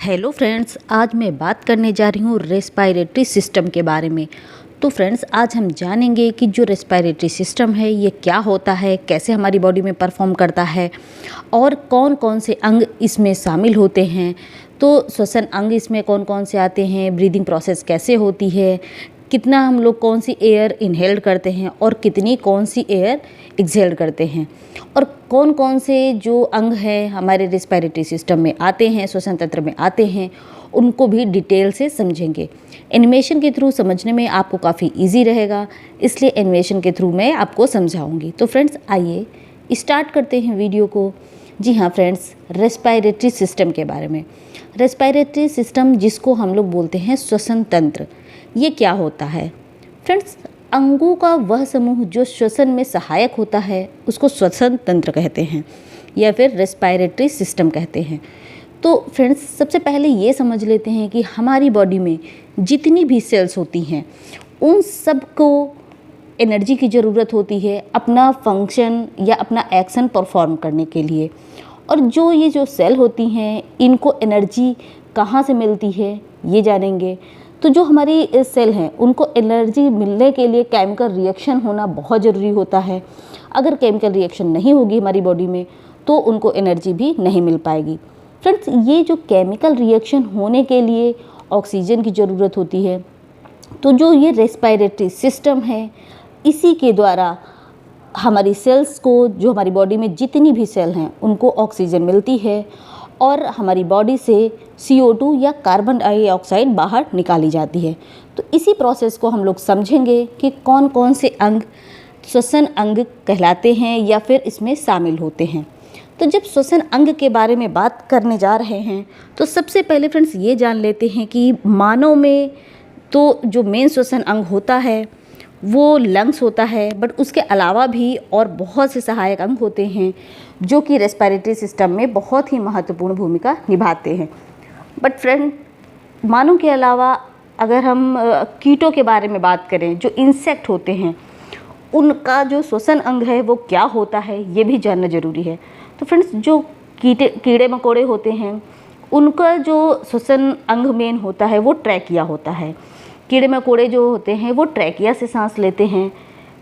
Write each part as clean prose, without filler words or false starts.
Hello friends, आज मैं बात करने जा रही हूँ रेस्पिरेटरी सिस्टम के बारे में। तो फ्रेंड्स, आज हम जानेंगे कि जो रेस्पिरेटरी सिस्टम है ये क्या होता है, कैसे हमारी बॉडी में परफॉर्म करता है और कौन कौन से अंग इसमें शामिल होते हैं। तो श्वसन अंग इसमें कौन कौन से आते हैं, ब्रीदिंग प्रोसेस कैसे होती है, कितना हम लोग कौन सी एयर इनहेल करते हैं और कितनी कौन सी एयर एक्सहेल करते हैं, और कौन कौन से जो अंग हैं हमारे रेस्पिरेटरी सिस्टम में आते हैं, श्वसन तंत्र में आते हैं, उनको भी डिटेल से समझेंगे। एनिमेशन के थ्रू समझने में आपको काफ़ी इजी रहेगा, इसलिए एनिमेशन के थ्रू मैं आपको समझाऊंगी। तो फ्रेंड्स, आइए स्टार्ट करते हैं वीडियो को। जी हाँ फ्रेंड्स, रेस्पिरेटरी सिस्टम के बारे में। रेस्पिरेटरी सिस्टम, जिसको हम लोग बोलते हैं श्वसन तंत्र, ये क्या होता है फ्रेंड्स? अंगों का वह समूह जो श्वसन में सहायक होता है उसको श्वसन तंत्र कहते हैं या फिर रेस्पिरेटरी सिस्टम कहते हैं। तो फ्रेंड्स, सबसे पहले ये समझ लेते हैं कि हमारी बॉडी में जितनी भी सेल्स होती हैं उन सब को एनर्जी की ज़रूरत होती है अपना फंक्शन या अपना एक्शन परफॉर्म करने के लिए। और जो सेल होती हैं, इनको एनर्जी कहाँ से मिलती है ये जानेंगे। तो जो हमारी सेल हैं उनको एनर्जी मिलने के लिए केमिकल रिएक्शन होना बहुत ज़रूरी होता है। अगर केमिकल रिएक्शन नहीं होगी हमारी बॉडी में तो उनको एनर्जी भी नहीं मिल पाएगी। फ्रेंड्स, ये जो केमिकल रिएक्शन होने के लिए ऑक्सीजन की ज़रूरत होती है। तो जो ये रेस्पिरेटरी सिस्टम है, इसी के द्वारा हमारी सेल्स को, जो हमारी बॉडी में जितनी भी सेल हैं, उनको ऑक्सीजन मिलती है और हमारी बॉडी से CO2 या कार्बन डाइऑक्साइड बाहर निकाली जाती है। तो इसी प्रोसेस को हम लोग समझेंगे कि कौन कौन से अंग श्वसन अंग कहलाते हैं या फिर इसमें शामिल होते हैं। तो जब श्वसन अंग के बारे में बात करने जा रहे हैं तो सबसे पहले फ्रेंड्स ये जान लेते हैं कि मानव में तो जो मेन श्वसन अंग होता है वो लंग्स होता है, बट उसके अलावा भी और बहुत से सहायक अंग होते हैं जो कि रेस्पिरेटरी सिस्टम में बहुत ही महत्वपूर्ण भूमिका निभाते हैं। बट फ्रेंड, मानव के अलावा अगर हम कीटों के बारे में बात करें, जो इंसेक्ट होते हैं, उनका जो श्वसन अंग है वो क्या होता है ये भी जानना ज़रूरी है। तो फ्रेंड्स, जो कीड़े मकोड़े होते हैं उनका जो श्वसन अंग मेन होता है वो ट्रैकिया होता है। कीड़े मकोड़े जो होते हैं वो ट्रैकिया से सांस लेते हैं।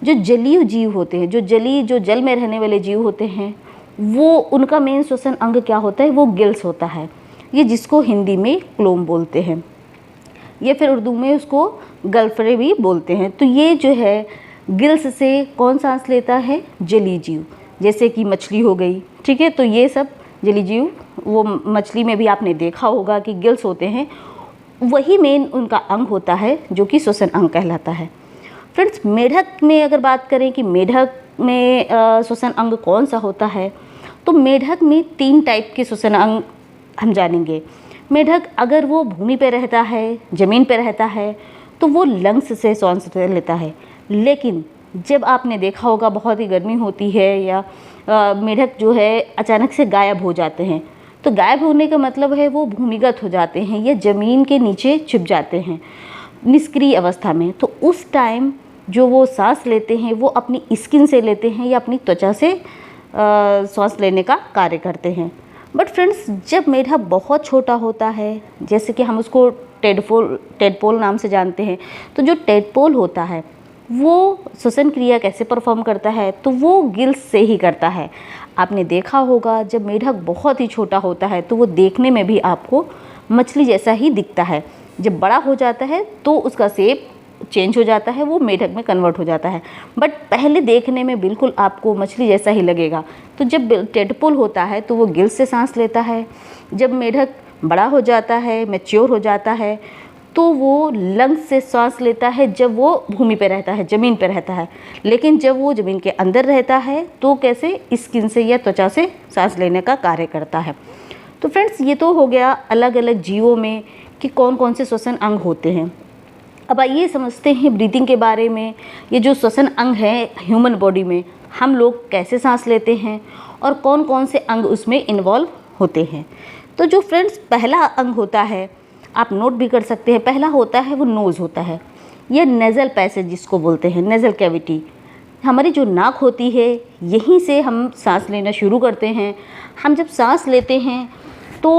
जो जलीय जीव होते हैं, जो जल में रहने वाले जीव होते हैं, वो उनका मेन श्वसन अंग क्या होता है, वो गिल्स होता है। ये जिसको हिंदी में क्लोम बोलते हैं या फिर उर्दू में उसको गलफरे भी बोलते हैं। तो ये जो है गिल्स से कौन सांस लेता है, जलीय जीव, जैसे कि मछली हो गई, ठीक है। तो ये सब जलीय जीव, वो मछली में भी आपने देखा होगा कि गिल्स होते हैं, वही मेन उनका अंग होता है जो कि श्वसन अंग कहलाता है। फ्रेंड्स, मेढक में अगर बात करें कि मेढक में श्वसन अंग कौन सा होता है, तो मेढक में 3 टाइप के श्वसन अंग हम जानेंगे। मेढक अगर वो भूमि पे रहता है, ज़मीन पे रहता है, तो वो लंग्स से सांस लेता है। लेकिन जब आपने देखा होगा बहुत ही गर्मी होती है या मेढक जो है अचानक से गायब हो जाते हैं, तो गायब होने का मतलब है वो भूमिगत हो जाते हैं या ज़मीन के नीचे छिप जाते हैं निष्क्रिय अवस्था में। तो उस टाइम जो वो सांस लेते हैं वो अपनी स्किन से लेते हैं या अपनी त्वचा से सांस लेने का कार्य करते हैं। बट फ्रेंड्स, जब मेढक बहुत छोटा होता है, जैसे कि हम उसको टेडपोल नाम से जानते हैं, तो जो टेडपोल होता है वो श्वसन क्रिया कैसे परफॉर्म करता है, तो वो गिल्स से ही करता है। आपने देखा होगा जब मेढक बहुत ही छोटा होता है तो वो देखने में भी आपको मछली जैसा ही दिखता है। जब बड़ा हो जाता है तो उसका शेप चेंज हो जाता है, वो मेढक में कन्वर्ट हो जाता है, बट पहले देखने में बिल्कुल आपको मछली जैसा ही लगेगा। तो जब टेडपोल होता है तो वो गिल्स से सांस लेता है। जब मेढक बड़ा हो जाता है, मैच्योर हो जाता है, तो वो लंग्स से सांस लेता है जब वो भूमि पे रहता है, ज़मीन पे रहता है। लेकिन जब वो ज़मीन के अंदर रहता है तो कैसे, स्किन से या त्वचा से सांस लेने का कार्य करता है। तो फ्रेंड्स, ये तो हो गया अलग अलग जीवों में कि कौन कौन से श्वसन अंग होते हैं। अब आइए समझते हैं ब्रीदिंग के बारे में। ये जो श्वसन अंग है ह्यूमन बॉडी में, हम लोग कैसे सांस लेते हैं और कौन कौन से अंग उसमें इन्वॉल्व होते हैं। तो जो फ्रेंड्स पहला अंग होता है, आप नोट भी कर सकते हैं, पहला होता है वो नोज़ होता है, या नेज़ल पैसेज जिसको बोलते हैं, नेज़ल कैविटी। हमारी जो नाक होती है यहीं से हम सांस लेना शुरू करते हैं। हम जब सांस लेते हैं तो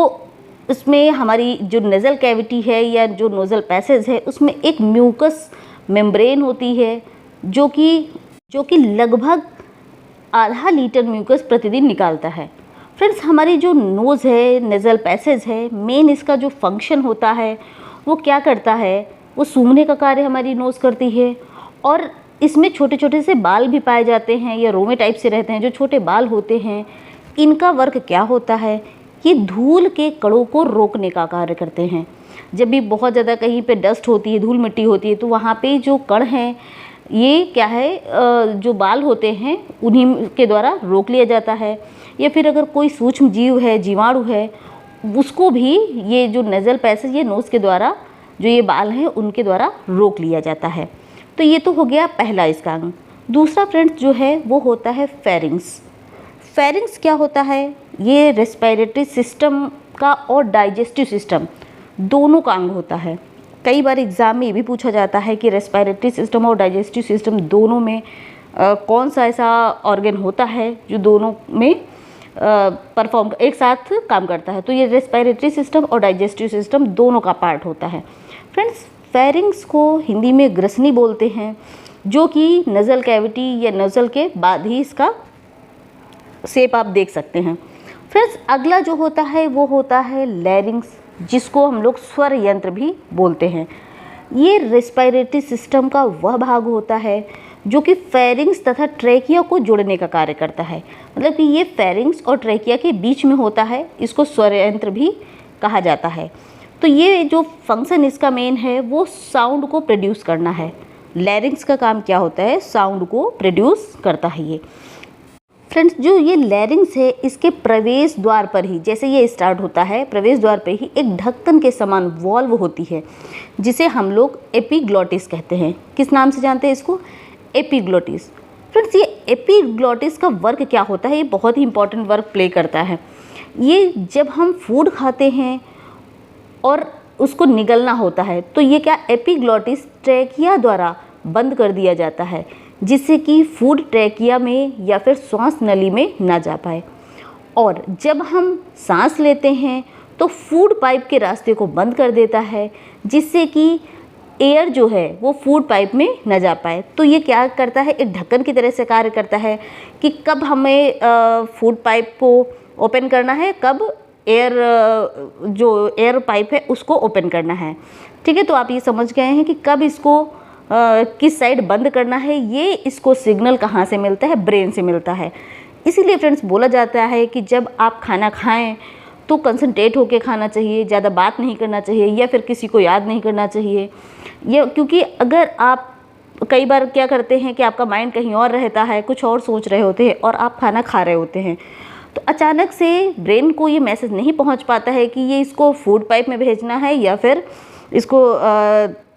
उसमें हमारी जो नेज़ल कैविटी है या जो नोज़ल पैसेज है उसमें एक म्यूकस मेम्ब्रेन होती है जो कि लगभग आधा लीटर म्यूकस प्रतिदिन निकालता है। फ्रेंड्स, हमारी जो नोज़ है, नेज़ल पैसेज है, मेन इसका जो फंक्शन होता है वो क्या करता है, वो सूंघने का कार्य हमारी नोज़ करती है। और इसमें छोटे छोटे से बाल भी पाए जाते हैं या रोमे टाइप से रहते हैं। जो छोटे बाल होते हैं इनका वर्क क्या होता है, ये धूल के कणों को रोकने का कार्य करते हैं। जब भी बहुत ज़्यादा कहीं पे डस्ट होती है, धूल मिट्टी होती है, तो वहाँ पे जो कण हैं ये क्या है, जो बाल होते हैं उन्हीं के द्वारा रोक लिया जाता है। या फिर अगर कोई सूक्ष्म जीव है, जीवाणु है, उसको भी ये जो नेज़ल पैसेज ये नोज़ के द्वारा जो ये बाल हैं उनके द्वारा रोक लिया जाता है। तो ये तो हो गया पहला इसका अंग। दूसरा फ्रेंड्स जो है वो होता है फेरिंग्स। फेरिंग्स क्या होता है, ये रेस्पिरेटरी सिस्टम का और डाइजेस्टिव सिस्टम दोनों का अंग होता है। कई बार एग्ज़ाम में ये भी पूछा जाता है कि रेस्पिरेटरी सिस्टम और डाइजेस्टिव सिस्टम दोनों में कौन सा ऐसा ऑर्गन होता है जो दोनों में परफॉर्म एक साथ काम करता है। तो ये रेस्पिरेटरी सिस्टम और डाइजेस्टिव सिस्टम दोनों का पार्ट होता है। फ्रेंड्स, फेरिंग्स को हिंदी में ग्रसनी बोलते हैं, जो कि नज़ल कैविटी या नज़ल के बाद ही इसका शेप आप देख सकते हैं। फ्रेंड्स, अगला जो होता है वो होता है लैरिंग्स, जिसको हम लोग स्वर यंत्र भी बोलते हैं। ये रेस्पिरेटरी सिस्टम का वह भाग होता है जो कि फेरिंग्स तथा ट्रेकिया को जोड़ने का कार्य करता है। मतलब कि ये फेरिंग्स और ट्रेकिया के बीच में होता है, इसको स्वर यंत्र भी कहा जाता है। तो ये जो फंक्शन इसका मेन है वो साउंड को प्रोड्यूस करना है। लैरिंग्स का काम क्या होता है, साउंड को प्रोड्यूस करता है ये। फ्रेंड्स, जो ये लैरिंग्स है इसके प्रवेश द्वार पर ही, जैसे ये स्टार्ट होता है, प्रवेश द्वार पर ही एक ढक्कन के समान वॉल्व होती है जिसे हम लोग एपिग्लॉटिस कहते हैं। किस नाम से जानते हैं इसको, एपिग्लॉटिस। फ्रेंड्स, ये एपिग्लॉटिस का वर्क क्या होता है, ये बहुत ही इंपॉर्टेंट वर्क प्ले करता है। ये जब हम फूड खाते हैं और उसको निगलना होता है तो ये क्या, एपिग्लॉटिस ट्रैकिया द्वारा बंद कर दिया जाता है, जिससे कि फूड ट्रैकिया में या फिर श्वास नली में ना जा पाए। और जब हम सांस लेते हैं तो फूड पाइप के रास्ते को बंद कर देता है, जिससे कि एयर जो है वो फूड पाइप में न जा पाए। तो ये क्या करता है, एक ढक्कन की तरह से कार्य करता है कि कब हमें फूड पाइप को ओपन करना है, कब जो एयर पाइप है उसको ओपन करना है। ठीक है, तो आप ये समझ गए हैं कि कब इसको किस साइड बंद करना है। ये इसको सिग्नल कहाँ से मिलता है, ब्रेन से मिलता है। इसीलिए फ्रेंड्स बोला जाता है कि जब आप खाना खाएं तो कंसंट्रेट होकर खाना चाहिए, ज़्यादा बात नहीं करना चाहिए या फिर किसी को याद नहीं करना चाहिए। ये क्योंकि अगर आप कई बार क्या करते हैं कि आपका माइंड कहीं और रहता है, कुछ और सोच रहे होते हैं और आप खाना खा रहे होते हैं, तो अचानक से ब्रेन को ये मैसेज नहीं पहुंच पाता है कि ये इसको फूड पाइप में भेजना है या फिर इसको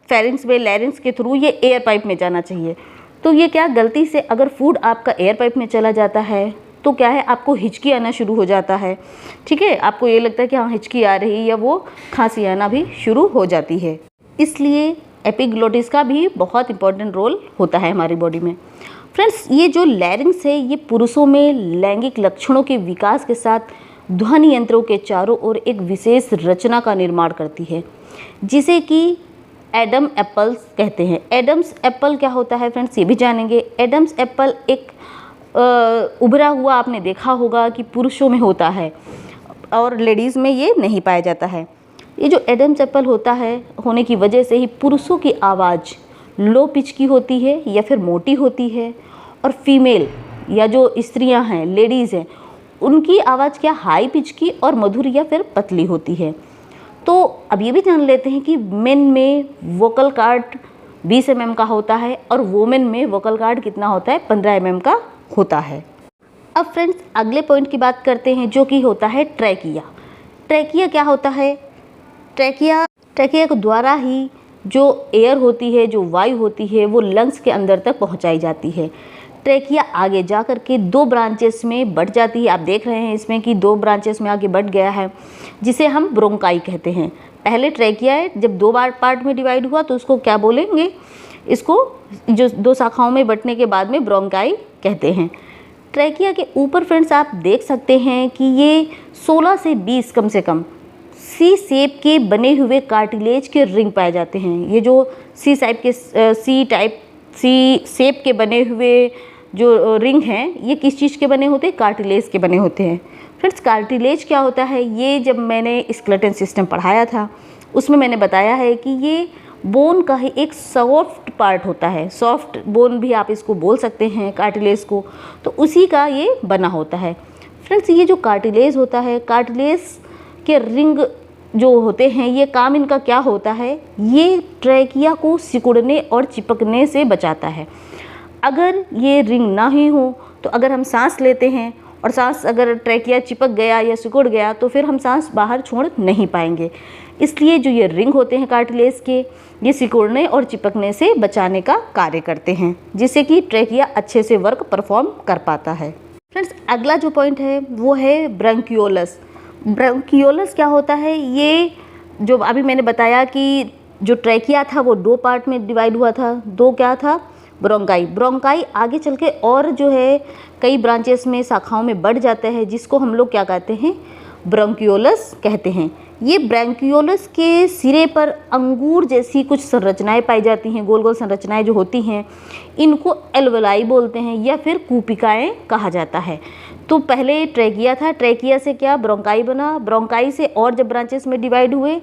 फेरिंग्स में लैरिंग्स के थ्रू ये एयर पाइप में जाना चाहिए। तो ये क्या, गलती से अगर फूड आपका एयर पाइप में चला जाता है तो क्या है, आपको हिचकी आना शुरू हो जाता है। ठीक है, आपको ये लगता है कि हाँ हिचकी आ रही है या वो खांसी आना भी शुरू हो जाती है। इसलिए एपिग्लॉटिस का भी बहुत इंपॉर्टेंट रोल होता है हमारी बॉडी में। फ्रेंड्स, ये जो लैरिंग्स है ये पुरुषों में लैंगिक लक्षणों के विकास के साथ ध्वनि यंत्रों के चारों ओर एक विशेष रचना का निर्माण करती है, जिसे कि एडम एप्पल्स कहते हैं। एडम्स एप्पल क्या होता है फ्रेंड्स, ये भी जानेंगे। एडम्स एप्पल एक उभरा हुआ आपने देखा होगा कि पुरुषों में होता है और लेडीज़ में ये नहीं पाया जाता है। ये जो एडम्स एप्पल होता है होने की वजह से ही पुरुषों की आवाज़ लो पिच की होती है या फिर मोटी होती है, और फीमेल या जो स्त्रियां हैं, लेडीज़ हैं, उनकी आवाज़ क्या हाई पिच की और मधुर या फिर पतली होती है। तो अब ये भी जान लेते हैं कि मेन में वोकल कार्ड 20 mm का होता है और वोमेन में वोकल कार्ड कितना होता है, 15 mm का होता है। अब फ्रेंड्स अगले पॉइंट की बात करते हैं जो कि होता है ट्रैकिया। ट्रैकिया क्या होता है, ट्रैकिया के द्वारा ही जो एयर होती है, जो वायु होती है, वो लंग्स के अंदर तक पहुंचाई जाती है। ट्रैकिया आगे जा कर के 2 ब्रांचेस में बढ़ जाती है। आप देख रहे हैं इसमें कि 2 ब्रांचेस में आगे बढ़ गया है, जिसे हम ब्रोंकाई कहते हैं। पहले ट्रैकिया है, जब 2 पार्ट में डिवाइड हुआ तो उसको क्या बोलेंगे इसको जो 2 शाखाओं में बंटने के बाद में ब्रोंकाई कहते हैं। ट्रैकिया के ऊपर फ्रेंड्स आप देख सकते हैं कि ये 16 से 20 कम से कम सी शेप के बने हुए कार्टिलेज के रिंग पाए जाते हैं। ये जो सी शेप के बने हुए जो रिंग हैं, ये किस चीज़ के बने होते हैं? कार्टिलेज के बने होते हैं। फ्रेंड्स, कार्टिलेज क्या होता है? ये जब मैंने स्केलेटन सिस्टम पढ़ाया था उसमें मैंने बताया है कि ये बोन का ही एक सॉफ्ट पार्ट होता है। सॉफ्ट बोन भी आप इसको बोल सकते हैं कार्टिलेज को, तो उसी का ये बना होता है। फ्रेंड्स, ये जो कार्टिलेज होता है, कार्टिलेज के रिंग जो होते हैं, ये काम इनका क्या होता है? ये ट्रैकिया को सिकुड़ने और चिपकने से बचाता है। अगर ये रिंग ना ही हो तो अगर हम सांस लेते हैं और सांस अगर ट्रैकिया चिपक गया या सिकुड़ गया तो फिर हम सांस बाहर छोड़ नहीं पाएंगे। इसलिए जो ये रिंग होते हैं कार्टिलेज के, ये सिकुड़ने और चिपकने से बचाने का कार्य करते हैं, जिससे कि ट्रैकिया अच्छे से वर्क परफॉर्म कर पाता है। फ्रेंड्स, अगला जो पॉइंट है वो है ब्रंकियोलस। ब्रंकियोलस क्या होता है? ये जो अभी मैंने बताया कि जो ट्रैकिया था वो 2 पार्ट में डिवाइड हुआ था। 2 क्या था? ब्रोंकाई। ब्रोंकाई आगे चल के और जो है कई ब्रांचेस में, शाखाओं में बढ़ जाता है, जिसको हम लोग क्या कहते हैं? ब्रंकियोलस कहते हैं। ये ब्रंकियोलस के सिरे पर अंगूर जैसी कुछ संरचनाएं पाई जाती हैं, गोल गोल संरचनाएं जो होती हैं, इनको एल्वेलाई बोलते हैं या फिर कूपिकाएं कहा जाता है। तो पहले ट्रैकिया था, ट्रैकिया से क्या ब्रोंकाई बना, ब्रोंकाई से और जब ब्रांचेस में डिवाइड हुए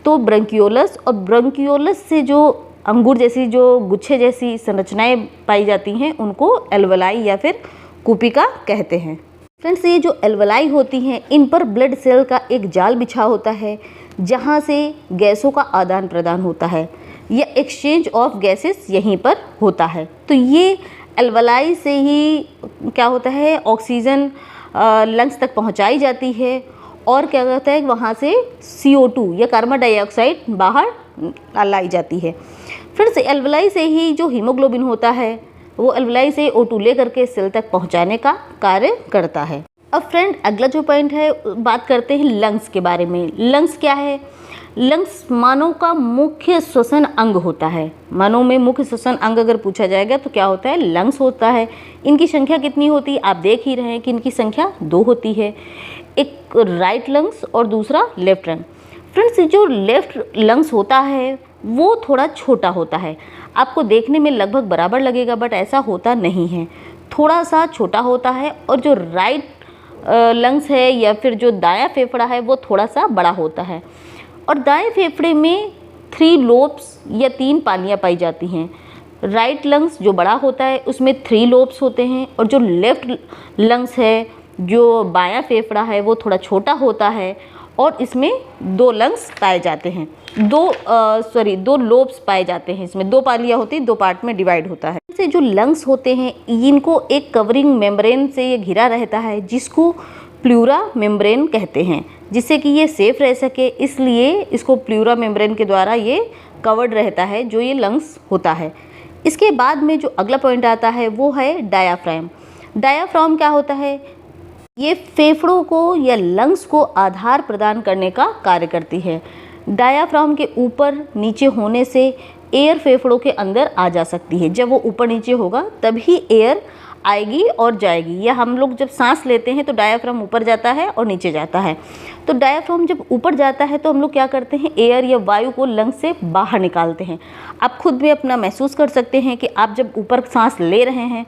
तो ब्रंकियोलस, और ब्रंकियोलस से जो अंगूर जैसी, जो गुच्छे जैसी संरचनाएं पाई जाती हैं, उनको एल्वेलाई या फिर कूपिका कहते हैं। फ्रेंड्स, ये जो एल्वेलाई होती हैं, इन पर ब्लड सेल का एक जाल बिछा होता है, जहाँ से गैसों का आदान प्रदान होता है या एक्सचेंज ऑफ गैसेस यहीं पर होता है। तो ये एल्वेलाई से ही क्या होता है? ऑक्सीजन लंग्स तक पहुँचाई जाती है और क्या कहता है, वहाँ से CO2 या कार्बन डाइऑक्साइड बाहर लाई जाती है। फिर से एल्वेलाई से ही जो हीमोग्लोबिन होता है, वो एल्वेलाई से O2 ले करके सेल तक पहुंचाने का कार्य करता है। अब फ्रेंड, अगला जो पॉइंट है, बात करते हैं लंग्स के बारे में। लंग्स क्या है? लंग्स मानव का मुख्य श्वसन अंग होता है। मानव में मुख्य श्वसन अंग अगर पूछा जाएगा तो क्या होता है? लंग्स होता है। इनकी संख्या कितनी होती है? आप देख ही रहे हैं कि इनकी संख्या 2 होती है, एक राइट लंग्स और दूसरा लेफ्ट लंग। फ्रेंड्स, जो लेफ्ट लंग्स होता है वो थोड़ा छोटा होता है। आपको देखने में लगभग बराबर लगेगा, बट ऐसा होता नहीं है, थोड़ा सा छोटा होता है। और जो राइट लंग्स है या फिर जो दायां फेफड़ा है वो थोड़ा सा बड़ा होता है। और दाएं फेफड़े में 3 लोब्स या 3 पालियाँ पाई जाती हैं। राइट लंग्स जो बड़ा होता है उसमें 3 लोब्स होते हैं, और जो लेफ्ट लंग्स है, जो बायां फेफड़ा है, वो थोड़ा छोटा होता है और इसमें 2 लंग्स पाए जाते हैं। 2 लोब्स पाए जाते हैं। इसमें 2 पालियाँ होती हैं, 2 पार्ट में डिवाइड होता है। इससे जो लंग्स होते हैं, इनको एक कवरिंग मेम्ब्रेन से ये घिरा रहता है, जिसको प्लूरा मेम्ब्रेन कहते हैं, जिससे कि ये सेफ रह सके, इसलिए इसको प्लूरा मेम्ब्रेन के द्वारा ये कवर्ड रहता है, जो ये लंग्स होता है। इसके बाद में जो अगला पॉइंट आता है वो है डायाफ्राम। डायाफ्राम क्या होता है? ये फेफड़ों को या लंग्स को आधार प्रदान करने का कार्य करती है। डायाफ्राम के ऊपर नीचे होने से एयर फेफड़ों के अंदर आ जा सकती है। जब वो ऊपर नीचे होगा तभी एयर आएगी और जाएगी। या हम लोग जब सांस लेते हैं तो डायाफ्राम ऊपर जाता है और नीचे जाता है। तो डायाफ्राम जब ऊपर जाता है तो हम लोग क्या करते हैं? एयर या वायु को लंग्स से बाहर निकालते हैं। आप खुद भी अपना महसूस कर सकते हैं कि आप जब ऊपर सांस ले रहे हैं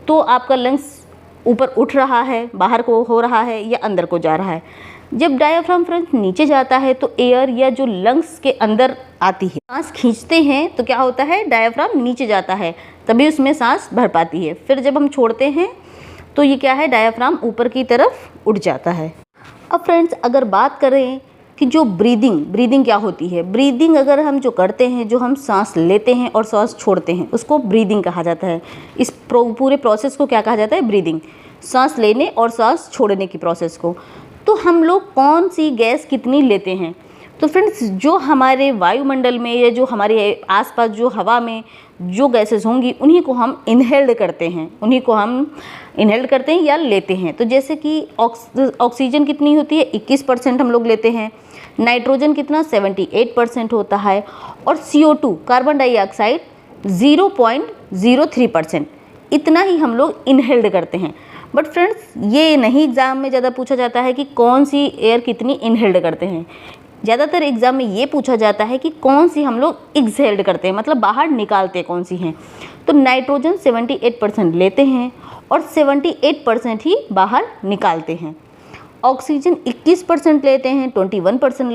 तो आपका लंग्स ऊपर उठ रहा है, बाहर को हो रहा है या अंदर को जा रहा है। जब डायाफ्राम फ्रेंड्स नीचे जाता है तो एयर या जो लंग्स के अंदर आती है, सांस खींचते हैं तो क्या होता है? डायाफ्राम नीचे जाता है, तभी उसमें सांस भर पाती है। फिर जब हम छोड़ते हैं तो ये क्या है? डायाफ्राम ऊपर की तरफ उठ जाता है। अब फ्रेंड्स, अगर बात करें कि जो ब्रीदिंग क्या होती है? ब्रीदिंग अगर हम जो करते हैं, जो हम सांस लेते हैं और सांस छोड़ते हैं, उसको ब्रीदिंग कहा जाता है। इस पूरे प्रोसेस को क्या कहा जाता है? ब्रीदिंग। सांस लेने और सांस छोड़ने की प्रोसेस को। तो हम लोग कौन सी गैस कितनी लेते हैं? तो फ्रेंड्स, जो हमारे वायुमंडल में या जो हमारे आसपास जो हवा में जो गैसेस होंगी, उन्हीं को हम इनहेल्ड करते हैं या लेते हैं। तो जैसे कि ऑक्सीजन कितनी होती है? 21% हम लोग लेते हैं। नाइट्रोजन कितना? 78% होता है। और CO2 कार्बन डाइऑक्साइड 0.03%, इतना ही हम लोग इनहेल्ड करते हैं। बट फ्रेंड्स, ये नहीं एग्ज़ाम में ज़्यादा पूछा जाता है कि कौन सी एयर कितनी इनहेल्ड करते हैं। ज़्यादातर एग्ज़ाम में ये पूछा जाता है कि कौन सी हम लोग एक्सहेल्ड करते हैं, मतलब बाहर निकालते कौन सी हैं। तो नाइट्रोजन 78% लेते हैं और 78% ही बाहर निकालते हैं। ऑक्सीजन 21% लेते हैं, 21%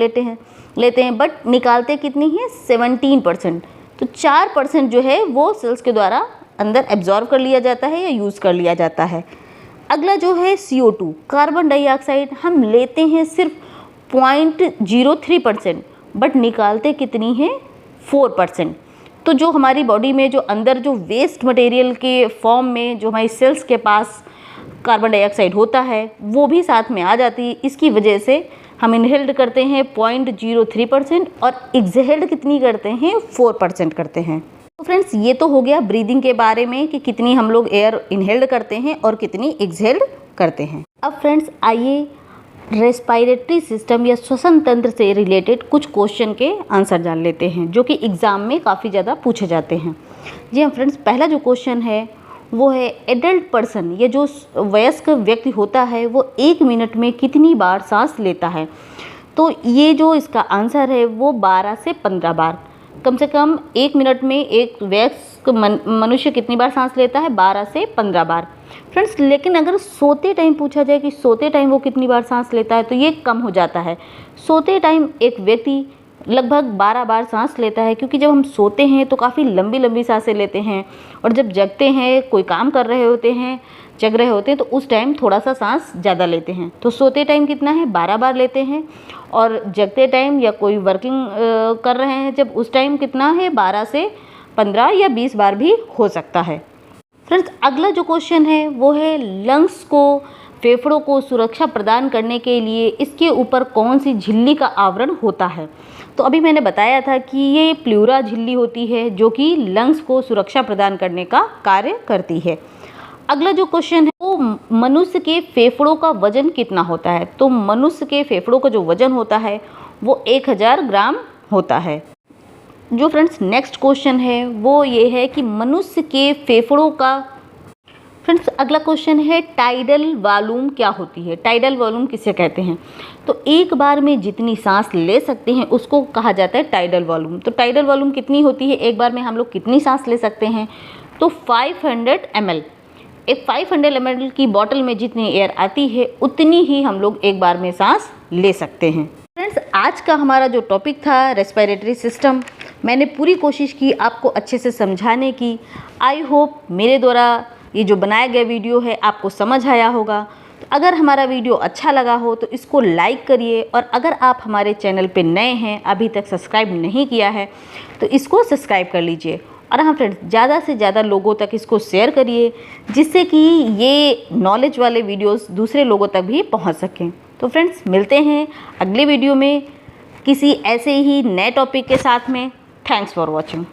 लेते हैं बट निकालते कितनी हैं, 17%। तो 4% जो है वो सेल्स के द्वारा अंदर एब्जॉर्व कर लिया जाता है या यूज़ कर लिया जाता है। अगला जो है CO2, कार्बन डाइऑक्साइड, हम लेते हैं सिर्फ 0.03% बट निकालते कितनी है, 4%। तो जो हमारी बॉडी में जो अंदर जो वेस्ट मटेरियल के फॉर्म में जो हमारी सेल्स के पास कार्बन डाइऑक्साइड होता है वो भी साथ में आ जाती है। इसकी वजह से हम इनहेल्ड करते हैं 0.03% और एक्सहेल्ड कितनी करते हैं, 4% करते हैं। तो फ्रेंड्स, ये तो हो गया ब्रीदिंग के बारे में कि कितनी हम लोग एयर इनहेल्ड करते हैं और कितनी एक्सहेल्ड करते हैं। अब फ्रेंड्स, आइए रेस्पिरेटरी सिस्टम या श्वसन तंत्र से रिलेटेड कुछ क्वेश्चन के आंसर जान लेते हैं जो कि एग्ज़ाम में काफ़ी ज़्यादा पूछे जाते हैं। जी हाँ फ्रेंड्स, पहला जो क्वेश्चन है वो है एडल्ट पर्सन, ये जो वयस्क व्यक्ति होता है वो 1 मिनट में कितनी बार सांस लेता है। तो ये जो इसका आंसर है वो 12 से 15 बार। कम से कम 1 मिनट में एक वयस्क मनुष्य कितनी बार सांस लेता है, 12 से 15 बार। फ्रेंड्स, लेकिन अगर सोते टाइम पूछा जाए कि सोते टाइम वो कितनी बार सांस लेता है तो ये कम हो जाता है। सोते टाइम एक व्यक्ति लगभग 12 बार सांस लेता है, क्योंकि जब हम सोते हैं तो काफ़ी लंबी लंबी सांसें लेते हैं और जब जगते हैं, कोई काम कर रहे होते हैं, जग रहे होते हैं तो उस टाइम थोड़ा सा सांस ज़्यादा लेते हैं। तो सोते टाइम कितना है, 12 बार लेते हैं और जगते टाइम या कोई वर्किंग कर रहे हैं जब, उस टाइम कितना है, 12 से 15 या 20 बार भी हो सकता है। फ्रेंड्स, अगला जो क्वेश्चन है वो है लंग्स को, फेफड़ों को सुरक्षा प्रदान करने के लिए इसके ऊपर कौन सी झिल्ली का आवरण होता है। तो अभी मैंने बताया था कि ये प्लूरा झिल्ली होती है जो कि लंग्स को सुरक्षा प्रदान करने का कार्य करती है। अगला जो क्वेश्चन है वो मनुष्य के फेफड़ों का वजन कितना होता है। तो मनुष्य के फेफड़ों का जो वजन होता है वो 1000 ग्राम होता है। जो फ्रेंड्स नेक्स्ट क्वेश्चन है वो ये है कि मनुष्य के फेफड़ों का, फ्रेंड्स अगला क्वेश्चन है टाइडल वॉल्यूम क्या होती है। टाइडल वॉल्यूम किसे कहते हैं। तो एक बार में जितनी सांस ले सकते हैं उसको कहा जाता है टाइडल वॉल्यूम। तो टाइडल वॉल्यूम कितनी होती है, एक बार में हम लोग कितनी सांस ले सकते हैं। तो 500 ml, एक 500 ml की बॉटल में जितनी एयर आती है उतनी ही हम लोग एक बार में सांस ले सकते हैं। फ्रेंड्स, आज का हमारा जो टॉपिक था रेस्पिरेटरी सिस्टम, मैंने पूरी कोशिश की आपको अच्छे से समझाने की। आई होप मेरे द्वारा ये जो बनाया गया वीडियो है आपको समझ आया होगा। तो अगर हमारा वीडियो अच्छा लगा हो तो इसको लाइक करिए और अगर आप हमारे चैनल पे नए हैं, अभी तक सब्सक्राइब नहीं किया है तो इसको सब्सक्राइब कर लीजिए। और हाँ फ्रेंड्स, ज़्यादा से ज़्यादा लोगों तक इसको शेयर करिए जिससे कि ये नॉलेज वाले वीडियोस दूसरे लोगों तक भी पहुंच सकें। तो फ्रेंड्स, मिलते हैं अगले वीडियो में किसी ऐसे ही नए टॉपिक के साथ में। Thanks for watching.